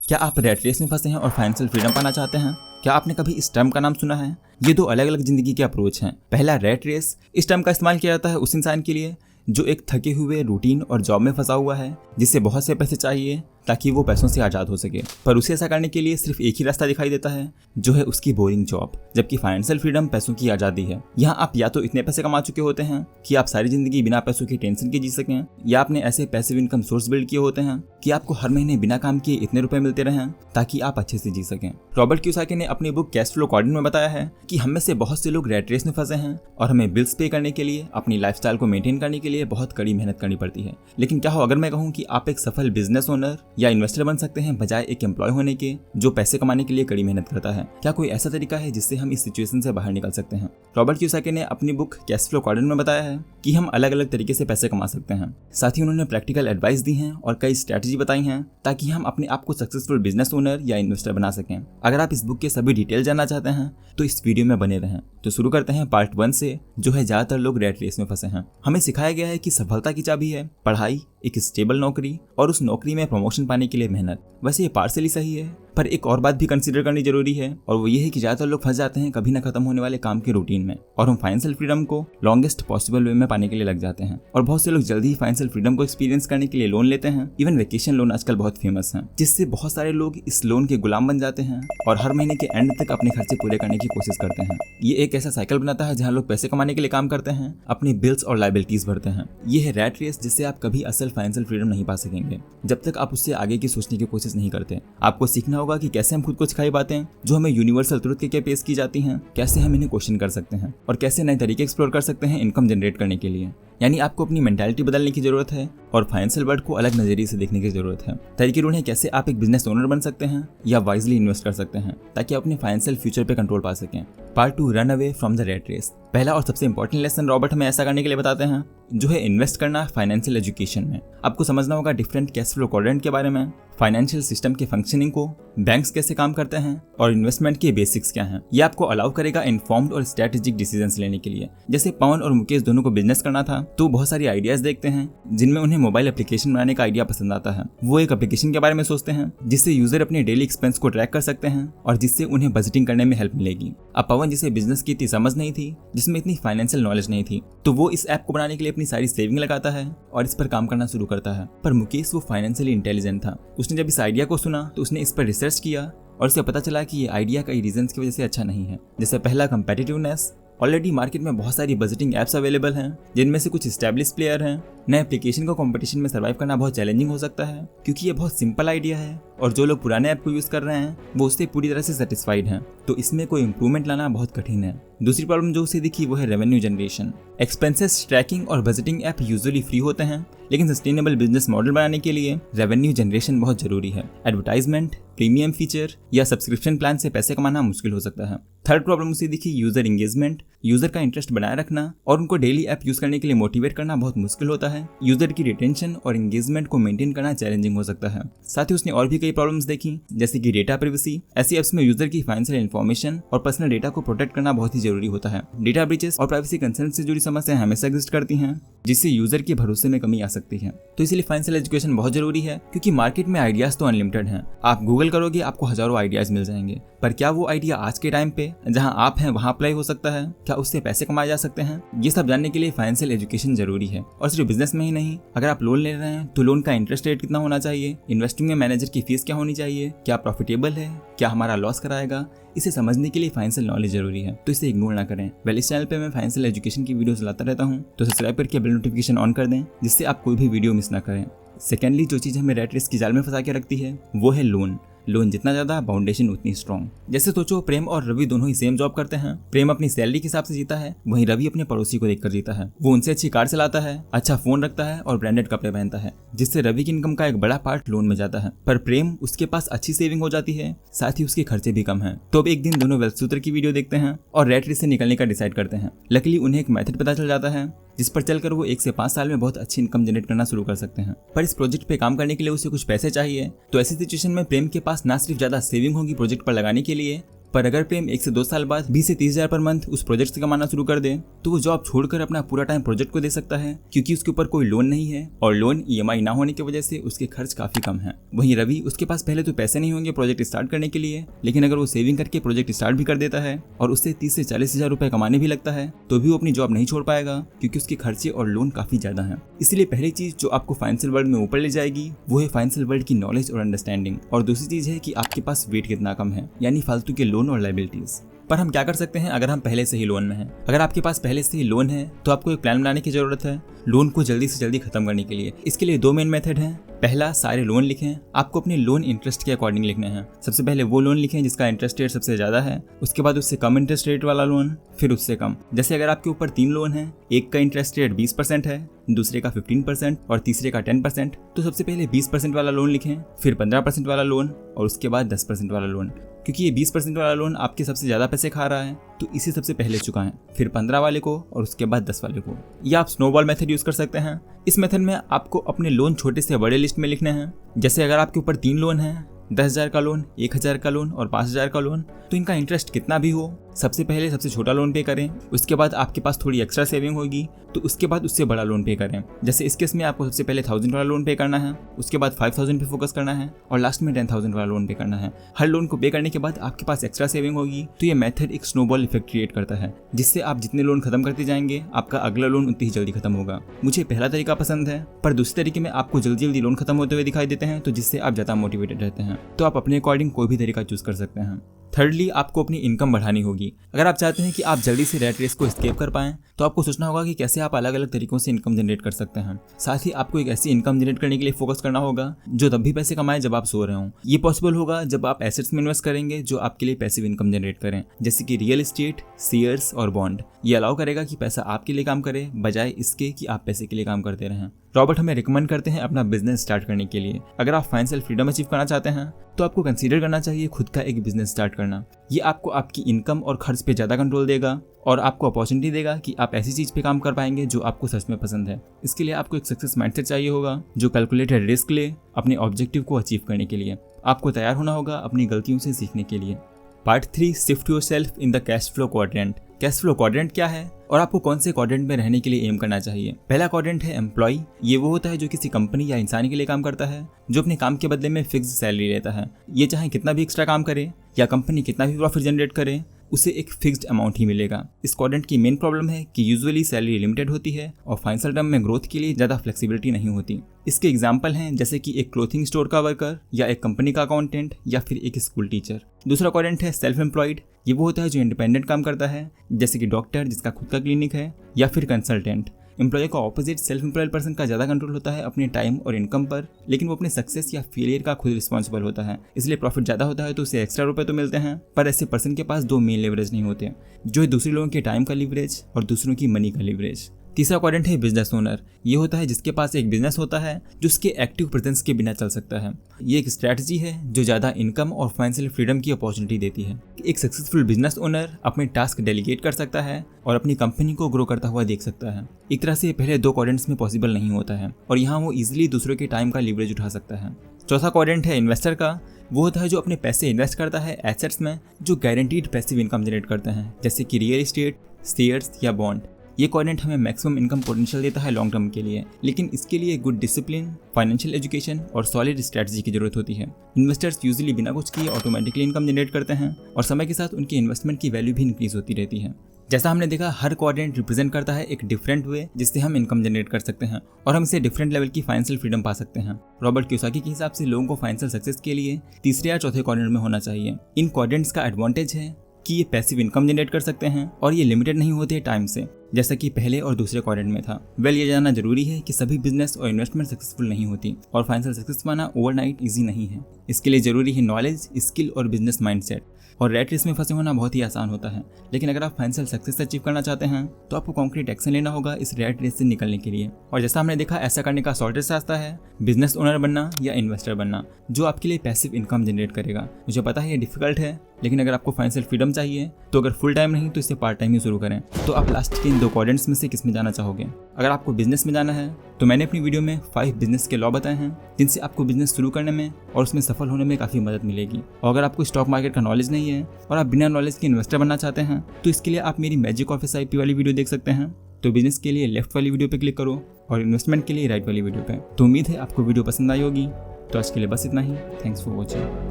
क्या आप rat race में फंसे हैं और फाइनेंशियल फ्रीडम पाना चाहते हैं? क्या आपने कभी इस टर्म का नाम सुना है? ये दो अलग अलग जिंदगी के अप्रोच हैं। पहला रैट रेस, इस टर्म का इस्तेमाल किया जाता है उस इंसान के लिए जो एक थके हुए रूटीन और जॉब में फंसा हुआ है, जिससे बहुत से पैसे चाहिए ताकि वो पैसों से आज़ाद हो सके, पर उसे ऐसा करने के लिए सिर्फ एक ही रास्ता दिखाई देता है, जो है उसकी बोरिंग जॉब। जबकि फाइनेंशियल फ्रीडम पैसों की आज़ादी है। यहाँ आप या तो इतने पैसे कमा चुके होते हैं कि आप सारी जिंदगी बिना पैसों की टेंशन के जी सकें, या आपने ऐसे पैसिव इनकम सोर्स बिल्ड किए होते हैं कि आपको हर महीने बिना काम किए इतने रुपए मिलते रहें ताकि आप अच्छे से जी सकें। रॉबर्ट कियोसाकी ने अपनी बुक कैश फ्लो क्वाड्रेंट में बताया है कि हम में से बहुत से लोग रैट रेस में फंसे हैं और हमें बिल्स पे करने के लिए, अपनी लाइफस्टाइल को मेंटेन करने के लिए बहुत कड़ी मेहनत करनी पड़ती है। लेकिन क्या हो अगर मैं कहूँ कि आप एक सफल बिजनेस ओनर या इन्वेस्टर बन सकते हैं बजाय एक एम्प्लॉय होने के जो पैसे कमाने के लिए कड़ी मेहनत करता है? क्या कोई ऐसा तरीका है जिससे हम इस सिचुएशन से बाहर निकल सकते हैं? रॉबर्ट कियोसाकी ने अपनी बुक कैश फ्लो क्वाड्रेंट में बताया है कि हम अलग अलग तरीके से पैसे कमा सकते हैं। साथ ही उन्होंने प्रैक्टिकल एडवाइस दी है और कई स्ट्रेटजी बताई हैं ताकि हम अपने आप को सक्सेसफुल बिजनेस ओनर या इन्वेस्टर बना सकें। अगर आप इस बुक के सभी डिटेल जानना चाहते हैं तो इस वीडियो में बने रहें। तो शुरू करते हैं पार्ट 1 से, जो है ज्यादातर लोग रैट रेस में फंसे हैं। हमें सिखाया गया है कि सफलता की चाबी है पढ़ाई, एक स्टेबल नौकरी और उस नौकरी में प्रमोशन पाने के लिए मेहनत। वैसे ये पार्शियली सही है, पर एक और बात भी कंसीडर करनी जरूरी है, और वो ये है कि ज्यादातर लोग फंस जाते हैं कभी ना खत्म होने वाले काम के रूटीन में, और हम फाइनेंशियल फ्रीडम को लॉन्गेस्ट पॉसिबल वे में पाने के लिए लग जाते हैं। और बहुत से लोग जल्दी ही फाइनेंशियल फ्रीडम को एक्सपीरियंस करने के लिए लोन लेते हैं। इवन वेकेशन लोन आजकल बहुत फेमस है, जिससे बहुत सारे लोग इस लोन के गुलाम बन जाते हैं और हर महीने के एंड तक अपने खर्चे पूरे करने की कोशिश करते हैं। ये एक ऐसा साइकिल बनाता है जहाँ लोग पैसे कमाने के लिए काम करते हैं, अपनी बिल्स और लायबिलिटीज भरते हैं। ये है रैट रेस, जिससे आप कभी असल फाइनेंशियल फ्रीडम नहीं पा सकेंगे जब तक आप उससे आगे की सोचने की कोशिश नहीं करते। आपको सीखना होगा कि कैसे हम खुद को सिखाई बातें जो हमें यूनिवर्सल ट्रुथ के पेश की जाती हैं, कैसे हम इन्हें क्वेश्चन कर सकते हैं और कैसे नए तरीके एक्सप्लोर कर सकते हैं इनकम जनरेट करने के लिए। यानी आपको अपनी मेंटालिटी बदलने की जरूरत है और फाइनेंशियल वर्ल्ड को अलग नजरिए से देखने की जरूरत है। तरीके ढूंढें कैसे आप एक बिजनेस ओनर बन सकते हैं या वाइजली इन्वेस्ट कर सकते हैं ताकि अपने फाइनेंशियल फ्यूचर पे कंट्रोल पा सकें। Part 2, run away from the rat race. पहला और सबसे इंपॉर्टेंट लेसन रॉबर्ट हमें ऐसा करने के लिए बताते हैं, जो है इन्वेस्ट करना फाइनेंशियल एजुकेशन में। आपको समझना होगा डिफरेंट कैश फ्लो क्वाड्रेंट के बारे में, फाइनेंशियल सिस्टम के फंक्शनिंग को, बैंक्स कैसे काम करते हैं और इन्वेस्टमेंट के बेसिक्स क्या हैं। ये आपको अलाउ करेगा इन्फॉर्म्ड और स्ट्रेटेजिक डिसीजंस लेने के लिए। जैसे पवन और मुकेश दोनों को बिजनेस करना था तो बहुत सारी आइडियाज देखते हैं जिनमें उन्हें मोबाइल एप्लीकेशन बनाने का आइडिया पसंद आता है। वो एक एप्लीकेशन के बारे में सोचते हैं जिससे यूजर अपने डेली एक्सपेंस को ट्रैक कर सकते हैं और जिससे उन्हें बजटिंग करने में हेल्प मिलेगी। अब पवन, जिसे बिजनेस की इतनी समझ नहीं थी, जिसमें इतनी फाइनेंशियल नॉलेज नहीं थी, तो वो इस ऐप को बनाने के लिए अपनी सारी सेविंग लगाता है और इस पर काम करना शुरू करता है। पर मुकेश वो फाइनेंशियली इंटेलिजेंट था। उसने जब इस आइडिया को सुना तो उसने इस पर रिसर्च किया और उसे पता चला कि ये आइडिया कई रीजंस की वजह से अच्छा नहीं है। जैसे पहला, कंपेटिटिवनेस। ऑलरेडी मार्केट में बहुत सारी बजटिंग एप्स अवेलेबल हैं जिनमें से कुछ एस्टैब्लिश प्लेयर हैं। नए एप्लीकेशन को कंपटीशन में सर्वाइव करना बहुत चैलेंजिंग हो सकता है क्योंकि ये बहुत सिंपल आइडिया है और जो लोग पुराने ऐप को यूज कर रहे हैं वो उससे पूरी तरह से सेटिस्फाइड हैं, तो इसमें कोई इंप्रूवमेंट लाना बहुत कठिन है। दूसरी प्रॉब्लम जो उसे दिखी वो है रेवेन्यू जनरेशन। एक्सपेंसेस ट्रैकिंग और बजटिंग ऐप यूजुअली फ्री होते हैं, लेकिन सस्टेनेबल बिजनेस मॉडल बनाने के लिए रेवेन्यू जनरेशन बहुत जरूरी है। एडवर्टाइजमेंट, प्रीमियम फीचर या सब्सक्रिप्शन प्लान से पैसे कमाना मुश्किल हो सकता है। थर्ड प्रॉब्लम उसे दिखी यूजर एंगेजमेंट। यूजर का इंटरेस्ट बनाए रखना और उनको डेली ऐप यूज करने के लिए मोटिवेट करना बहुत मुश्किल होता है। यूजर की रिटेंशन और एंगेजमेंट को मेंटेन करना चैलेंजिंग हो सकता है। साथ ही उसने और भी कई प्रॉब्लम्स देखी, जैसे कि डेटा प्राइवेसी। ऐसी एप्स में यूजर की फाइनेंशियल इन्फॉर्मेशन और पर्सनल डेटा को प्रोटेक्ट करना बहुत ही जरूरी होता है। डेटा ब्रीचेस और प्राइवेसी कंसर्न से जुड़ी समस्याएं हमेशा एग्जिस्ट करती हैं, जिससे यूजर के भरोसे में कमी आ सकती है। तो इसलिए फाइनेंशियल एजुकेशन बहुत जरूरी है, क्योंकि मार्केट में आइडियाज तो अनलिमिटेड हैं। आप गूगल करोगे आपको हजारों आइडियाज मिल जाएंगे, पर क्या वो आइडिया आज के टाइम पे जहां आप हैं वहां अप्लाई हो सकता है? क्या उससे पैसे कमाए जा सकते हैं? ये सब जानने के लिए फाइनेंशियल एजुकेशन जरूरी है। और सिर्फ बिजनेस में ही नहीं, अगर आप लोन ले रहे हैं तो लोन का इंटरेस्ट रेट कितना होना चाहिए, इन्वेस्टिंग में मैनेजर की फीस क्या होनी चाहिए, क्या प्रॉफिटेबल है, क्या हमारा लॉस कराएगा, इसे समझने के लिए फाइनेंशियल नॉलेज जरूरी है, तो इसे इग्नोर ना करें। वेल, इस चैनल पे मैं फाइनेंशियल एजुकेशन की वीडियोस लाता रहता हूँ, तो सब्सक्राइब करके बेल नोटिफिकेशन ऑन कर दें जिससे आप कोई भी वीडियो मिस ना करें। सेकेंडली, जो चीज़ हमें रैट रेस की जाल में फंसा के रखती है वो है लोन। लोन जितना ज्यादा, फाउंडेशन उतनी स्ट्रॉन्ग। जैसे सोचो, प्रेम और रवि दोनों ही सेम जॉब करते हैं। प्रेम अपनी सैलरी के हिसाब से जीता है, वहीं रवि अपने पड़ोसी को देखकर जीता है। वो उनसे अच्छी कार चलाता है, अच्छा फोन रखता है और ब्रांडेड कपड़े पहनता है, जिससे रवि की इनकम का एक बड़ा पार्ट लोन में जाता है। पर प्रेम, उसके पास अच्छी सेविंग हो जाती है, साथ ही उसके खर्चे भी कम हैं। तो अब एक दिन दोनों वेल्थ सूत्र की वीडियो देखते हैं और रैट रेस से निकलने का डिसाइड करते हैं। लकीली उन्हें एक मेथड पता चल जाता है जिस पर चलकर वो 1 से 5 साल में बहुत अच्छी इनकम जनरेट करना शुरू कर सकते हैं। पर इस प्रोजेक्ट पे काम करने के लिए उसे कुछ पैसे चाहिए। तो ऐसी सिचुएशन में प्रेम के पास ना सिर्फ ज्यादा सेविंग होगी प्रोजेक्ट पर लगाने के लिए, पर अगर प्रेम 1 से 2 साल बाद 20 से 30 हजार पर मंथ उस प्रोजेक्ट से कमाना शुरू कर दे तो वो जॉब छोड़कर अपना पूरा टाइम प्रोजेक्ट को दे सकता है, क्योंकि उसके ऊपर कोई लोन नहीं है और लोन EMI ना होने की वजह से उसके खर्च काफी कम है। वहीं रवि, उसके पास पहले तो पैसे नहीं होंगे प्रोजेक्ट स्टार्ट करने के लिए, लेकिन अगर वो सेविंग करके प्रोजेक्ट स्टार्ट भी कर देता है और उससे 30 से 40 हजार रुपए कमाने भी लगता है तो भी वो अपनी जॉब नहीं छोड़ पाएगा, क्योंकि उसके खर्चे और लोन काफी ज्यादा है। इसलिए पहली चीज जो आपको फाइनेंशियल वर्ल्ड में ऊपर ले जाएगी वो है फाइनेंशियल वर्ल्ड की नॉलेज और अंडरस्टैंडिंग, और दूसरी चीज है कि आपके पास वेट कितना कम है, यानी फालतू के लोन और लायबिलिटीज। पर हम क्या कर सकते हैं अगर हम पहले से ही लोन में हैं? अगर आपके पास पहले से ही लोन है तो आपको एक प्लान बनाने की जरूरत है लोन को जल्दी से जल्दी खत्म करने के लिए। इसके लिए 2 मेन मेथड हैं। पहला, सारे लोन लिखें। आपको अपने लोन इंटरेस्ट के अकॉर्डिंग लिखने हैं। सबसे पहले वो लोन लिखें जिसका इंटरेस्ट रेट सबसे ज्यादा है, उसके बाद उससे कम इंटरेस्ट रेट वाला लोन, फिर उससे कम। जैसे अगर आपके ऊपर 3 लोन हैं, एक का इंटरेस्ट रेट 20% है, दूसरे का 15% और तीसरे का 10%, तो सबसे पहले 20% वाला लोन लिखें, फिर 15% वाला लोन और उसके बाद 10% वाला लोन। क्योंकि ये 20% वाला लोन आपके सबसे ज्यादा पैसे खा रहा है तो इसे सबसे पहले चुकाएं, फिर 15 वाले को और उसके बाद 10 वाले को। या आप स्नोबॉल मेथड यूज कर सकते हैं। इस मेथड में आपको अपने लोन छोटे से बड़े लिस्ट में लिखने हैं। जैसे अगर आपके ऊपर 3 लोन हैं, 10,000 का लोन, 1,000 का लोन और 5,000 का लोन, तो इनका इंटरेस्ट कितना भी हो, सबसे पहले सबसे छोटा लोन पे करें। उसके बाद आपके पास थोड़ी एक्स्ट्रा सेविंग होगी तो उसके बाद उससे बड़ा लोन पे करें। जैसे इस केस में आपको सबसे पहले 1,000 वाला लोन पे करना है, उसके बाद 5,000 पे फोकस करना है और लास्ट में 10,000 वाला लोन पे करना है। हर लोन को पे करने के बाद आपके पास एक्स्ट्रा सेविंग होगी। तो ये मेथड एक स्नोबॉल इफेक्ट क्रिएट करता है, जिससे आप जितने लोन खत्म करते जाएंगे आपका अगला लोन उतनी ही जल्दी खत्म होगा। मुझे पहला तरीका पसंद है, पर दूसरे तरीके में आपको जल्दी जल्दी लोन खत्म होते हुए दिखाई देते हैं, तो जिससे आप ज्यादा मोटिवेटेड रहते हैं। तो आप अपने अकॉर्डिंग कोई भी तरीका चूज कर सकते हैं। थर्डली, आपको अपनी इनकम बढ़ानी होगी। अगर आप चाहते हैं कि आप जल्दी से रैट रेस को एस्केप कर पाएं तो आपको सोचना होगा कि कैसे आप अलग अलग तरीकों से इनकम जनरेट कर सकते हैं। साथ ही आपको एक ऐसी इनकम जनरेट करने के लिए फोकस करना होगा जो तब भी पैसे कमाए जब आप सो रहे हों। ये पॉसिबल होगा जब आप एसेट्स में इन्वेस्ट करेंगे जो आपके लिए पैसिव इनकम जनरेट करें, जैसे कि रियल एस्टेट, शेयर्स और बॉन्ड। ये अलाउ करेगा कि पैसा आपके लिए काम करे बजाय इसके कि आप पैसे के लिए काम करते रहें। रॉबर्ट हमें रिकमेंड करते हैं अपना बिजनेस स्टार्ट करने के लिए। अगर आप फाइनेंशियल फ्रीडम अचीव करना चाहते हैं तो आपको कंसीडर करना चाहिए खुद का एक बिजनेस स्टार्ट करना। ये आपको आपकी इनकम और खर्च पे ज्यादा कंट्रोल देगा और आपको अपॉर्चुनिटी देगा कि आप ऐसी चीज पे काम कर पाएंगे जो आपको सच में पसंद है। इसके लिए आपको एक सक्सेस माइंडसेट चाहिए होगा जो कैलकुलेटेड रिस्क ले अपने ऑब्जेक्टिव को अचीव करने के लिए। आपको तैयार होना होगा अपनी गलतियों से सीखने के लिए। Part 3, shift yourself in the cash flow quadrant. Cash flow quadrant क्या है और आपको कौन से क्वाड्रेंट में रहने के लिए एम करना चाहिए? पहला क्वाड्रेंट है एम्प्लॉय। ये वो होता है जो किसी कंपनी या इंसान के लिए काम करता है, जो अपने काम के बदले में फिक्स सैलरी लेता है। ये चाहे कितना भी एक्स्ट्रा काम करे या कंपनी कितना भी प्रॉफिट जनरेट करे, उसे एक फिक्स्ड अमाउंट ही मिलेगा। इस क्वाड्रेंट की मेन प्रॉब्लम है कि यूजुअली सैलरी लिमिटेड होती है और फाइनेंशियल टर्म में ग्रोथ के लिए ज्यादा फ्लेक्सिबिलिटी नहीं होती। इसके एग्जाम्पल हैं जैसे कि एक क्लोथिंग स्टोर का वर्कर या एक कंपनी का अकाउंटेंट या फिर एक स्कूल टीचर। दूसरा क्वाड्रेंट है सेल्फ एम्प्लॉयड। ये वो होता है जो इंडिपेंडेंट काम करता है, जैसे कि डॉक्टर जिसका खुद का क्लिनिक है या फिर कंसल्टेंट। एम्प्लॉय का ऑपोजिट सेल्फ एम्प्लॉयड पर्सन का ज्यादा कंट्रोल होता है अपने टाइम और इनकम पर, लेकिन वो अपने सक्सेस या फेलियर का खुद रिस्पॉन्सिबल होता है। इसलिए प्रॉफिट ज्यादा होता है तो उसे एक्स्ट्रा रुपए तो मिलते हैं, पर ऐसे पर्सन के पास 2 मेन लेवरेज नहीं होते, जो है दूसरे लोगों के टाइम का लीवरेज और दूसरों की मनी का लीवरेज। तीसरा क्वाड्रेंट है बिजनेस ओनर। ये होता है जिसके पास एक बिजनेस होता है जो उसके एक्टिव प्रेजेंस के बिना चल सकता है। ये एक स्ट्रैटेजी है जो ज्यादा इनकम और फाइनेंशियल फ्रीडम की अपॉर्चुनिटी देती है। एक सक्सेसफुल बिजनेस ओनर अपने टास्क डेलीगेट कर सकता है और अपनी कंपनी को ग्रो करता हुआ देख सकता है। एक तरह से पहले 2 क्वाड्रेंट्स में पॉसिबल नहीं होता है और यहाँ वो इजिली दूसरों के टाइम का लीवरेज उठा सकता है। चौथा क्वाड्रेंट है इन्वेस्टर का। वो होता है जो अपने पैसे इन्वेस्ट करता है एसेट्स में जो गारंटीड पैसिव इनकम जनरेट करते हैं, जैसे कि रियल एस्टेट, शेयर्स या बॉन्ड। ये क्वाड्रेंट हमें मैक्सिमम इनकम पोटेंशियल देता है लॉन्ग टर्म के लिए, लेकिन इसके लिए गुड डिसिप्लिन, फाइनेंशियल एजुकेशन और सॉलिड स्ट्रेटजी की जरूरत होती है। इन्वेस्टर्स यूजुअली बिना कुछ किए ऑटोमेटिकली इनकम जनरेट करते हैं और समय के साथ उनकी इन्वेस्टमेंट की वैल्यू भी इंक्रीज होती रहती है। जैसा हमने देखा, हर क्वाड्रेंट रिप्रेजेंट करता है एक डिफरेंट वे जिससे हम इनकम जनरेट कर सकते हैं और हम इसे डिफरेंट लेवल की फाइनेंशियल फ्रीडम पा सकते हैं। रॉबर्ट कियोसाकी के हिसाब से लोगों को फाइनेंशियल सक्सेस के लिए तीसरे या चौथे क्वाड्रेंट में होना चाहिए। इन क्वाड्रेंट्स का एडवांटेज है कि ये पैसिव इनकम जनरेट कर सकते हैं और ये लिमिटेड नहीं होते टाइम से, जैसा कि पहले और दूसरे क्वाड्रेंट में था। ये जानना जरूरी है कि सभी बिजनेस और इन्वेस्टमेंट सक्सेसफुल नहीं होती और फाइनेंशियल सक्सेस पाना ओवरनाइट इजी नहीं है। इसके लिए जरूरी है नॉलेज, स्किल और बिजनेस माइंडसेट। और रैट रेस में फंसे होना बहुत ही आसान होता है, लेकिन अगर आप फाइनेंशियल सक्सेस अचीव करना चाहते हैं तो आपको कॉन्क्रीट एक्शन लेना होगा इस रैट रेस से निकलने के लिए। और जैसा हमने देखा, ऐसा करने का शॉर्टेस्ट रास्ता है बिजनेस ओनर बनना या इन्वेस्टर बनना, जो आपके लिए पैसिव इनकम जनरेट करेगा। मुझे पता है ये डिफिकल्ट है, लेकिन अगर आपको फाइनेंशियल फ्रीडम चाहिए तो अगर फुल टाइम नहीं तो इससे पार्ट टाइम ही शुरू करें। तो आप लास्ट के इन 2 क्वाड्रेंट्स में से किस में जाना चाहोगे? अगर आपको बिजनेस में जाना है तो मैंने अपनी वीडियो में 5 बिजनेस के लॉ बताए हैं जिनसे आपको बिजनेस शुरू करने में और उसमें सफल होने में काफ़ी मदद मिलेगी। और अगर आपको स्टॉक मार्केट का नॉलेज नहीं है और आप बिना नॉलेज के इन्वेस्टर बनना चाहते हैं तो इसके लिए आप मेरी मैजिक ऑफिस IP वाली वीडियो देख सकते हैं। तो बिजनेस के लिए लेफ्ट वाली वीडियो पे क्लिक करो और इन्वेस्टमेंट के लिए राइट वाली वीडियो पे। तो उम्मीद है आपको वीडियो पसंद आई होगी। तो आज के लिए बस इतना ही। Thanks for watching.